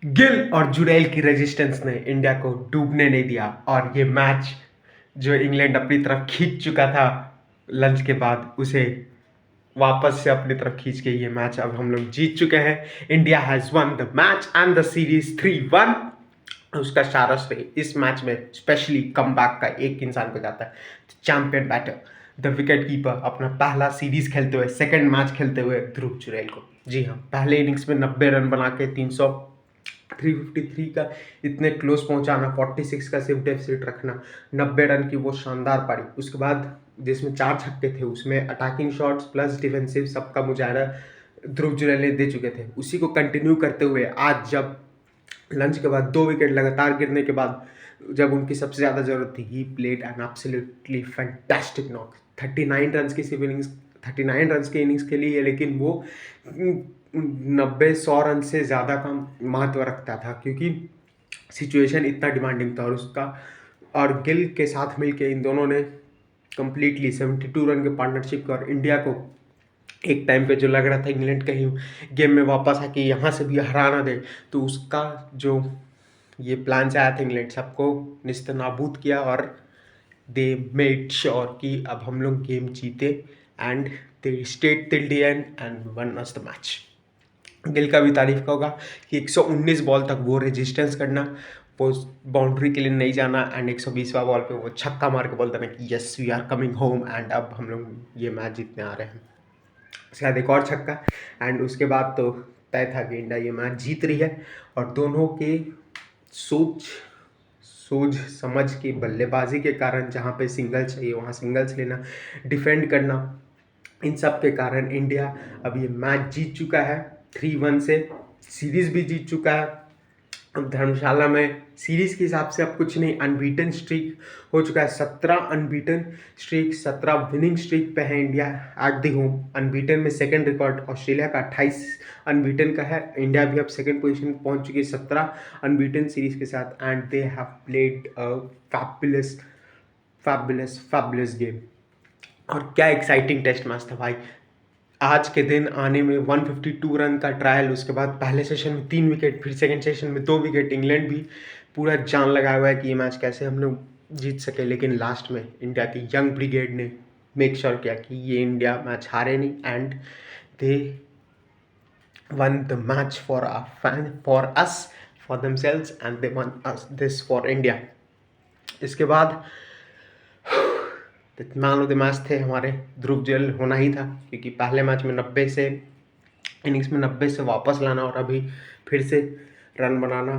गिल और जुरैल की रेजिस्टेंस ने इंडिया को डूबने नहीं दिया और ये मैच जो इंग्लैंड अपनी तरफ खींच चुका था लंच के बाद, उसे वापस से अपनी तरफ खींच के ये मैच अब हम लोग जीत चुके हैं। India has one the match and the series 3-1। उसका सारा श्रेय इस मैच में स्पेशली कमबैक का एक इंसान को जाता है, champion batter, the wicket keeper, अपना पहला सीरीज खेलते हुए, सेकंड मैच खेलते हुए ध्रुव जुरैल को। जी हाँ, पहले इनिंग्स में 90 रन बना के 353 का इतने क्लोज पहुंचाना, 46 का सेव डेफिसिट रखना, 90 रन की वो शानदार पारी, उसके बाद जिसमें 4 छक्के थे उसमें अटैकिंग शॉट्स प्लस डिफेंसिव सबका मुजाहरा ध्रुव जुरैल ने दे चुके थे। उसी को कंटिन्यू करते हुए आज जब लंच के बाद 2 विकेट लगातार गिरने के बाद जब उनकी सबसे ज़्यादा ज़रूरत थी, he played an absolutely fantastic knock. 39 run की सिर्फ इनिंग्स, 39 रन की इनिंग्स के लिए, लेकिन वो 90-100 रन से ज़्यादा का महत्व रखता था क्योंकि सिचुएशन इतना डिमांडिंग था। और गिल के साथ मिलके इन दोनों ने कंप्लीटली 72 रन के पार्टनरशिप को, और इंडिया को एक टाइम पे जो लग रहा था इंग्लैंड कहीं गेम में वापस आके यहाँ से भी हरा ना दे, तो उसका जो ये प्लान से आया था इंग्लैंड, सबको निस्तनाबूद किया और दे मेड श्योर कि अब हम लोग गेम जीते and they stayed till the end and one us the match. Gill का भी तारीफ का होगा कि 119 बॉल तक वो रेजिस्टेंस करना, वो बाउंड्री के लिए नहीं जाना एंड 120वां बॉल पे वो छक्का मार के बोलता ना कि yes we are coming home and अब हम लोग ये मैच जीतने आ रहे हैं। उसके बाद एक और छक्का एंड उसके बाद तो तय था कि इंडिया ये मैच जीत रही है। और दोनों के सोच समझ की बल्लेबाजी के कारण, जहाँ पे सिंगल चाहिए वहाँ सिंगल्स लेना, डिफेंड करना, इन सब के कारण इंडिया अब ये मैच जीत चुका है 3-1 से, सीरीज भी जीत चुका है। अब धर्मशाला में सीरीज के हिसाब से अब कुछ नहीं, अनबीटन स्ट्रीक हो चुका है, 17 अनबीटन स्ट्रीक, 17 विनिंग स्ट्रीक पे है India at the home. Unbeaten में सेकंड रिकॉर्ड ऑस्ट्रेलिया का 28 अनबीटन का है। इंडिया भी अब सेकंड पोजीशन पर पहुंच चुकी है 17 अनबीटन सीरीज के साथ and they have played a fabulous fabulous fabulous game. और क्या एक्साइटिंग टेस्ट मैच था भाई। आज के दिन आने में 152 रन का ट्रायल, उसके बाद पहले सेशन में 3 विकेट, फिर सेकंड सेशन में 2 विकेट। इंग्लैंड भी पूरा जान लगाया हुआ है कि ये मैच कैसे हम लोग जीत सके, लेकिन लास्ट में इंडिया की यंग ब्रिगेड ने मेक श्योर किया कि ये इंडिया मैच हारे नहीं and they one the match for for us, for themselves and they one us this for India. इसके बाद मैन ऑफ द मैच थे हमारे ध्रुव जुरैल, होना ही था क्योंकि पहले मैच में 90 से इनिंग्स में 90 से वापस लाना और अभी फिर से रन बनाना,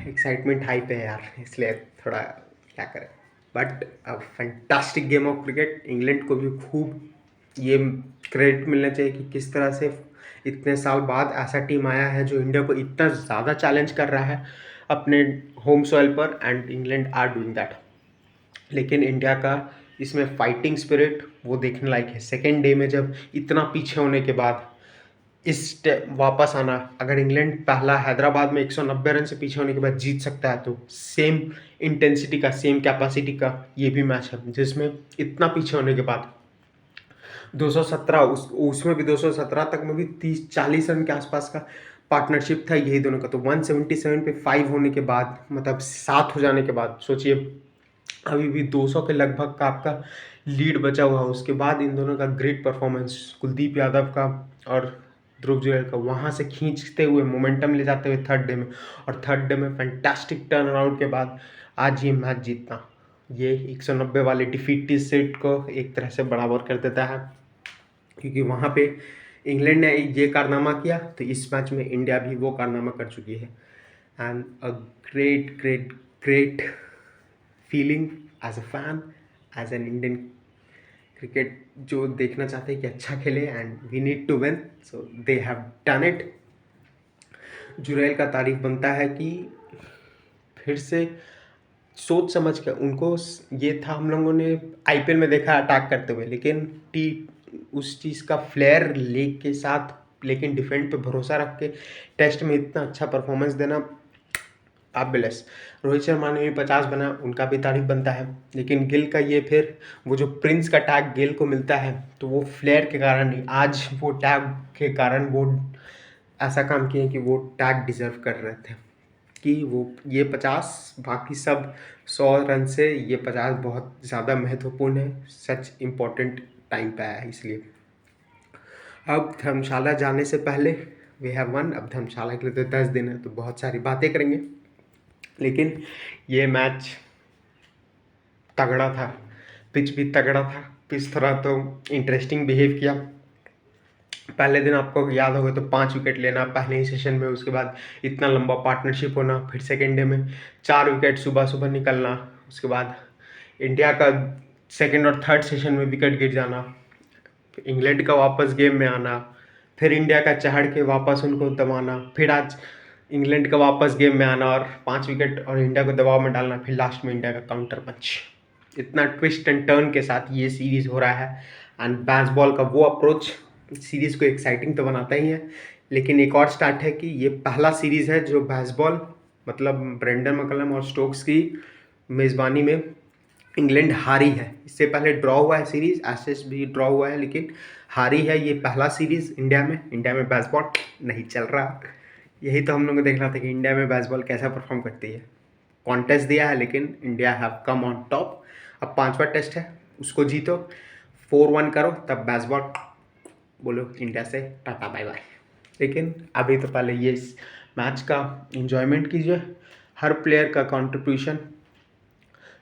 एक्साइटमेंट हाई पे है यार, इसलिए थोड़ा क्या करें। But a fantastic game of cricket. England को भी खूब ये क्रेडिट मिलना चाहिए कि किस तरह से इतने साल बाद ऐसा टीम आया है जो इंडिया को इतना ज़्यादा चैलेंज कर रहा है अपने होम सॉइल पर, and England are doing that. लेकिन इंडिया का इसमें फाइटिंग स्पिरिट वो देखने लायक है। सेकेंड डे में जब इतना पीछे होने के बाद इस वापस आना, अगर इंग्लैंड पहला हैदराबाद में 190 रन से पीछे होने के बाद जीत सकता है, तो सेम इंटेंसिटी का, सेम कैपेसिटी का ये भी मैच है जिसमें इतना पीछे होने के बाद 217, उसमें भी 217 तक में भी 30-40 रन के आसपास का पार्टनरशिप था यही दोनों का। तो 177 पे 5 होने के बाद, मतलब 7 हो जाने के बाद, सोचिए अभी भी 200 के लगभग का आपका लीड बचा हुआ। उसके बाद इन दोनों का ग्रेट परफॉर्मेंस, कुलदीप यादव का और ध्रुव जुरैल का, वहाँ से खींचते हुए मोमेंटम ले जाते हुए थर्ड डे में, और थर्ड डे में फैंटास्टिक टर्न अराउंड के बाद आज ये मैच जीतना, ये 190 वाले डिफीट सेट को एक तरह से बराबर कर देता है। क्योंकि वहाँ पे इंग्लैंड ने ये कारनामा किया, तो इस मैच में इंडिया भी वो कारनामा कर चुकी है। And a great great great feeling as a fan, as an Indian cricket जो देखना चाहते हैं कि अच्छा खेले and we need to win, so they have done it. Jurel का तारीफ बनता है कि फिर से सोच समझ कर उनको, ये था हम लोगों ने आईपीएल में देखा अटैक करते हुए, लेकिन टी उस चीज़ का फ्लेयर लेग के साथ, लेकिन डिफेंड पे भरोसा रख के टेस्ट में इतना अच्छा परफॉर्मेंस देना फैबुलस। रोहित शर्मा ने भी 50 बना, उनका भी तारीफ बनता है। लेकिन गिल का ये फिर वो जो प्रिंस का टैग गिल को मिलता है, तो वो फ्लेयर के कारण नहीं, आज वो टैग के कारण वो ऐसा काम किए कि वो टैग डिज़र्व कर रहे थे कि वो ये 50 बाकी सब 100 रन से ये 50 बहुत ज़्यादा महत्वपूर्ण है, सच इम्पोर्टेंट टाइम पे आया है इसलिए। अब धर्मशाला जाने से पहले वी हैव वन, अब धर्मशाला के लिए तो 10 दिन है तो बहुत सारी बातें करेंगे, लेकिन ये मैच तगड़ा था, पिच भी तगड़ा था, पिच थोड़ा तो इंटरेस्टिंग बिहेव किया। पहले दिन आपको याद होगा तो 5 विकेट लेना पहले ही सेशन में, उसके बाद इतना लंबा पार्टनरशिप होना, फिर सेकेंड डे में 4 विकेट सुबह सुबह निकलना, उसके बाद इंडिया का सेकेंड और थर्ड सेशन में विकेट गिर जाना, इंग्लैंड का वापस गेम में आना, फिर इंडिया का चढ़ के वापस उनको दबाना, फिर आज इंग्लैंड का वापस गेम में आना और 5 विकेट और इंडिया को दबाव में डालना, फिर लास्ट में इंडिया का काउंटर पंच। इतना ट्विस्ट एंड टर्न के साथ ये सीरीज़ हो रहा है एंड बेसबॉल का वो अप्रोच सीरीज़ को एक्साइटिंग तो बनाता ही है, लेकिन एक और स्टार्ट है कि ये पहला सीरीज़ है जो बेसबॉल मतलब ब्रेंडन मैकलम और स्टोक्स की मेज़बानी में इंग्लैंड हारी है। इससे पहले ड्रॉ हुआ है सीरीज़, एशेज भी ड्रॉ हुआ है, लेकिन हारी है ये पहला सीरीज़ इंडिया में बेसबॉल नहीं चल रहा। यही तो हम लोग को देखना था कि इंडिया में बेसबॉल कैसा परफॉर्म करती है। कॉन्टेस्ट दिया है लेकिन India have come on top. अब 5वां टेस्ट है, उसको जीतो, 4-1 करो, तब बेसबॉल बोलो इंडिया से टाटा बाय बाय। लेकिन अभी तो पहले ये मैच का एंजॉयमेंट कीजिए। हर प्लेयर का कंट्रीब्यूशन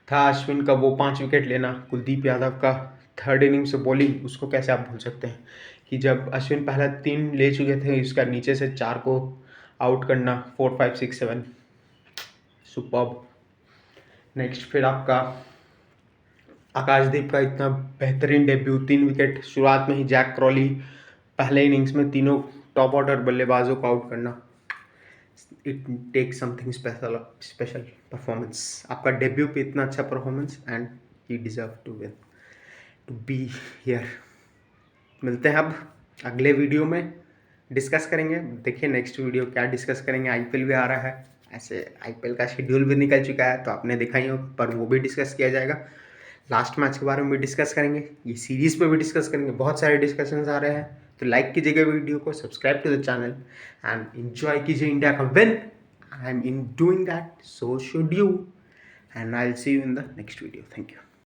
था, अश्विन का वो 5 विकेट लेना, कुलदीप यादव का थर्ड इनिंग से बॉलिंग, उसको कैसे आप भूल सकते हैं कि जब अश्विन पहला 3 ले चुके थे, इसका नीचे से 4 को आउट करना, 4, 5, 6, 7 सुपर्ब। नेक्स्ट फिर आपका आकाशदीप का इतना बेहतरीन डेब्यू, 3 विकेट, शुरुआत में ही जैक क्रॉली पहले इनिंग्स में तीनों टॉप ऑर्डर बल्लेबाजों को आउट करना, it take something special performance. आपका डेब्यू पे इतना अच्छा performance and you deserve to win, to be here. मिलते हैं अब अगले वीडियो में, डिस्कस करेंगे। देखिए नेक्स्ट वीडियो क्या डिस्कस करेंगे। आईपीएल भी आ रहा है, ऐसे आईपीएल का शेड्यूल भी निकल चुका है तो आपने देखा ही हो, पर वो भी डिस्कस किया जाएगा। लास्ट मैच के बारे में भी डिस्कस करेंगे, ये सीरीज़ पे भी डिस्कस करेंगे, बहुत सारे डिस्कशंस आ रहे हैं। तो लाइक कीजिएगा वीडियो को, subscribe to the channel and enjoy कीजिए इंडिया का win. I am in doing that, so should you, and I will see you in the next video. Thank you.